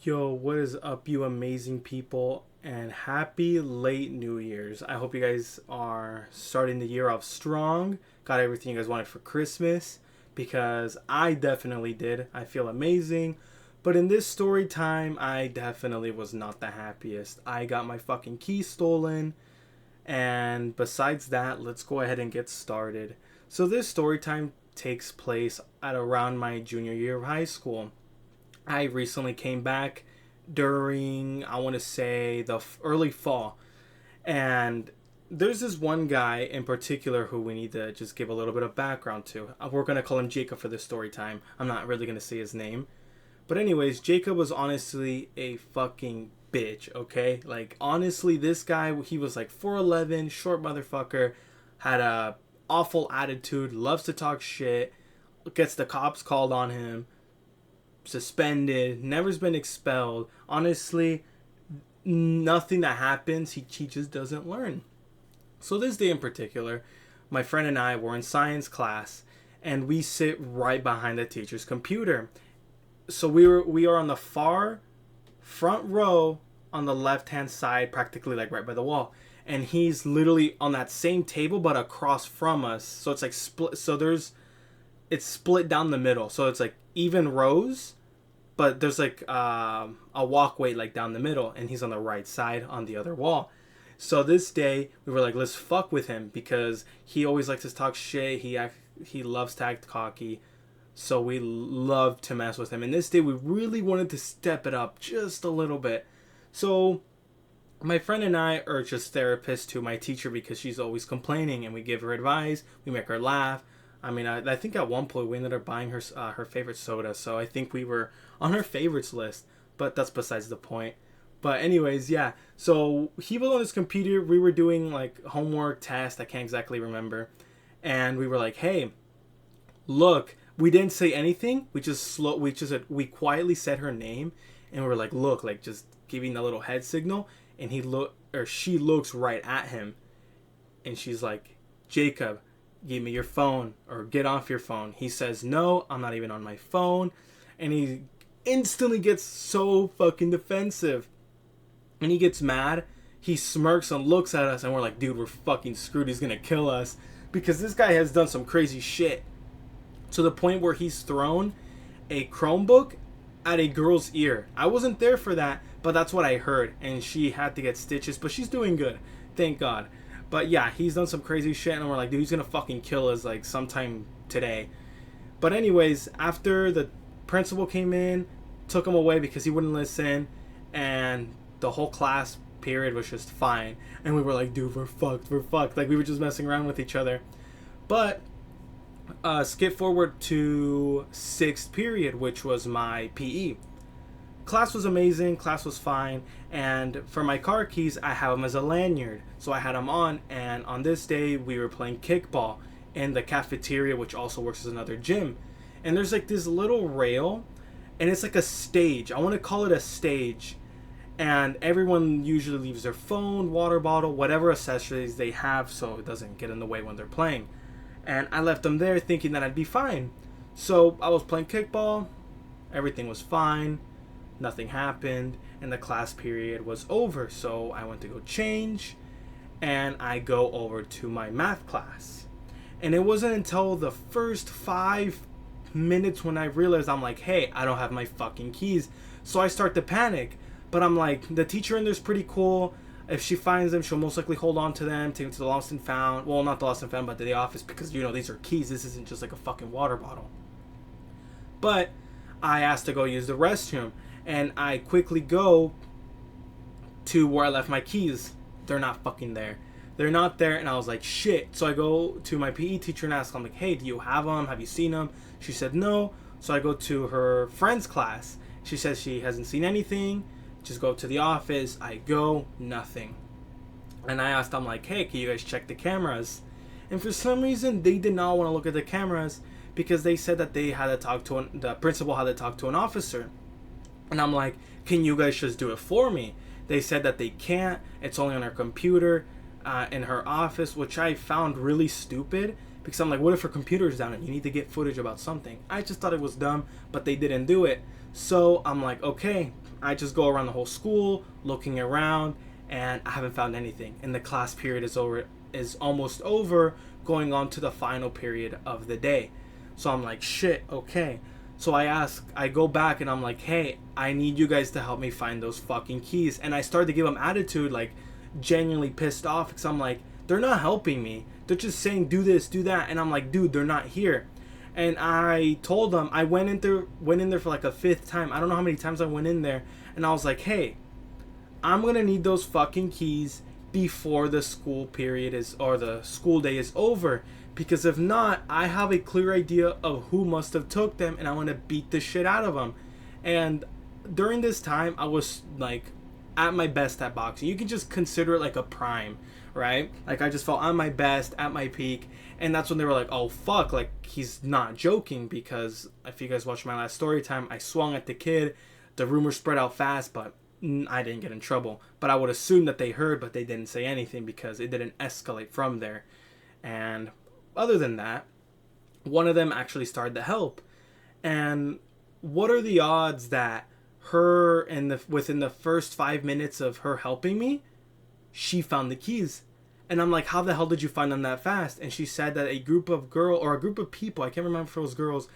Yo, what is up, you amazing people? And happy late New Year's. I hope you guys are starting the year off strong. Got everything you guys wanted for Christmas because I definitely did. I feel amazing. But in this story time, I definitely was not the happiest. I got my fucking key stolen. And besides that, let's go ahead and get started. So, this story time takes place at around my junior year of high school. I recently came back during, I want to say, the early fall. And there's this one guy in particular who we need to just give a little bit of background to. We're going to call him Jacob for this story time. I'm not really going to say his name. But, anyways, Jacob was honestly a fucking bitch, okay? Like, honestly, this guy, he was like 4'11, short motherfucker, had a awful attitude, loves to talk shit, gets the cops called on him, suspended, never's been expelled. Honestly, nothing that happens, he just doesn't learn. So this day in particular, my friend and I were in science class, and we sit right behind the teacher's computer. So we are on the far front row on the left hand side, practically like right by the wall. And he's literally on that same table but across from us. So it's like split, it's split down the middle. So it's like even rows, but there's like a walkway like down the middle, and he's on the right side on the other wall. So this day we were like, let's fuck with him because he always likes to talk shit. He loves to act cocky. So we love to mess with him. And this day we really wanted to step it up just a little bit. So my friend and I are just therapists to my teacher because she's always complaining, and we give her advice. We make her laugh. I mean, I think at one point we ended up buying her favorite soda. So I think we were on her favorites list. But that's besides the point. But anyways, yeah. So he was on his computer. We were doing like homework, test. I can't exactly remember. And we were like, hey, look. We didn't say anything. We quietly said her name, and we were like, look, like just giving a little head signal. And she looks right at him, and she's like, Jacob, give me your phone or get off your phone. He says, no, I'm not even on my phone. And he instantly gets so fucking defensive. And he gets mad. He smirks and looks at us, and we're like, dude, we're fucking screwed. He's gonna kill us because this guy has done some crazy shit to the point where he's thrown a Chromebook at a girl's ear. I wasn't there for that, but that's what I heard. And she had to get stitches, but she's doing good. Thank God. But yeah, he's done some crazy shit, and we're like, dude, he's gonna fucking kill us like sometime today. But anyways, after the principal came in, took him away because he wouldn't listen, and the whole class period was just fine. And we were like, dude, we're fucked. Like, we were just messing around with each other. But skip forward to sixth period, which was my PE. Class was amazing, class was fine, and for my car keys, I have them as a lanyard. So I had them on, and on this day, we were playing kickball in the cafeteria, which also works as another gym. And there's like this little rail, and it's like a stage. I want to call it a stage. And everyone usually leaves their phone, water bottle, whatever accessories they have so it doesn't get in the way when they're playing. And I left them there thinking that I'd be fine. So I was playing kickball. Everything was fine. Nothing happened. And the class period was over. So I went to go change. And I go over to my math class. And it wasn't until the first 5 minutes when I realized, I'm like, hey, I don't have my fucking keys. So I start to panic. But I'm like, the teacher in there's pretty cool. If she finds them, she'll most likely hold on to them, take them to the lost and found. Well, not the lost and found, but to the office because, these are keys. This isn't just like a fucking water bottle. But I asked to go use the restroom, and I quickly go to where I left my keys. They're not fucking there. They're not there, and I was like, shit. So I go to my PE teacher and ask, I'm like, hey, do you have them? Have you seen them? She said no. So I go to her friend's class. She says she hasn't seen anything. Just go up to the office. I go, nothing. And I asked, I'm like, hey, can you guys check the cameras? And for some reason, they did not want to look at the cameras because they said that they had to talk to the principal had to talk to an officer. And I'm like, can you guys just do it for me? They said that they can't. It's only on her computer in her office, which I found really stupid because I'm like, what if her computer's down and you need to get footage about something? I just thought it was dumb, but they didn't do it. So I'm like, okay, I just go around the whole school looking around, and I haven't found anything. And the class period is almost over, going on to the final period of the day. So I'm like, shit, okay. So I go back and I'm like, hey, I need you guys to help me find those fucking keys. And I started to give them attitude, like genuinely pissed off, because I'm like, they're not helping me. They're just saying do this, do that, and I'm like, dude, they're not here. And I told them, I went in there for like a fifth time. I don't know how many times I went in there, and I was like, hey, I'm gonna need those fucking keys before the school period is, or the school day is over, because if not, I have a clear idea of who must have took them, and I want to beat the shit out of them. And during this time, I was like at my best at boxing. You can just consider it like a prime, right? Like I just felt at my best, at my peak, and that's when they were like, "Oh fuck!" Like he's not joking, because if you guys watched my last story time, I swung at the kid. The rumor spread out fast, but I didn't get in trouble. But I would assume that they heard, but they didn't say anything because it didn't escalate from there. And other than that, one of them actually started to help. And what are the odds that within the first 5 minutes of her helping me, she found the keys? And I'm like, how the hell did you find them that fast? And she said that a group of people, I can't remember if it was girls,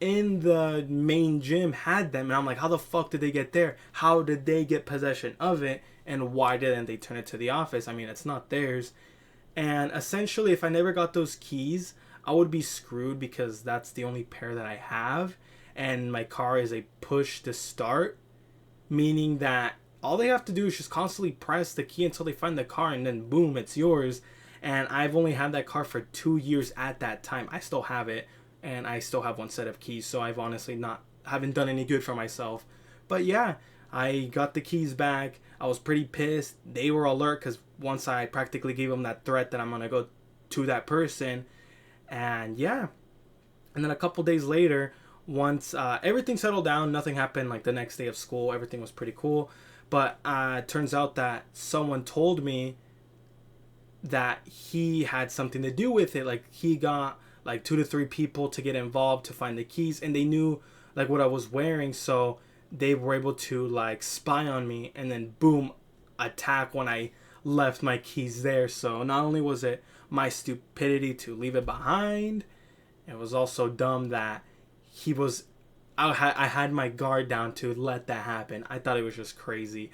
in the main gym had them. And I'm like, how the fuck did they get there? How did they get possession of it? And why didn't they turn it to the office? I mean, it's not theirs. And essentially, if I never got those keys, I would be screwed, because that's the only pair that I have. And my car is a push to start, meaning that all they have to do is just constantly press the key until they find the car, and then boom, it's yours. And I've only had that car for 2 years at that time. I still have it, and I still have one set of keys, so I've honestly haven't done any good for myself. But yeah, I got the keys back. I was pretty pissed. They were alert, because once I practically gave them that threat that I'm gonna go to that person. And yeah, and then a couple days later, once everything settled down, nothing happened. Like the next day of school, everything was pretty cool. But it turns out that someone told me that he had something to do with it. Like he got like 2 to 3 people to get involved to find the keys, and they knew like what I was wearing, so they were able to like spy on me, and then boom, attack when I left my keys there. So not only was it my stupidity to leave it behind, it was also dumb that I had my guard down to let that happen. I thought it was just crazy.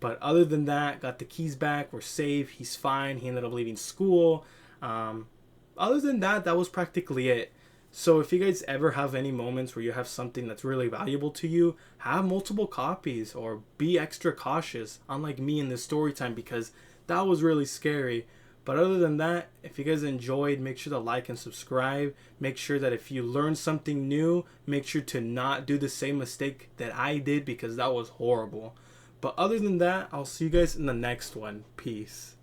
But other than that, got the keys back. We're safe. He's fine. He ended up leaving school. Other than that, that was practically it. So if you guys ever have any moments where you have something that's really valuable to you, have multiple copies or be extra cautious, unlike me in this story time, because that was really scary. But other than that, if you guys enjoyed, make sure to like and subscribe. Make sure that if you learned something new, make sure to not do the same mistake that I did, because that was horrible. But other than that, I'll see you guys in the next one. Peace.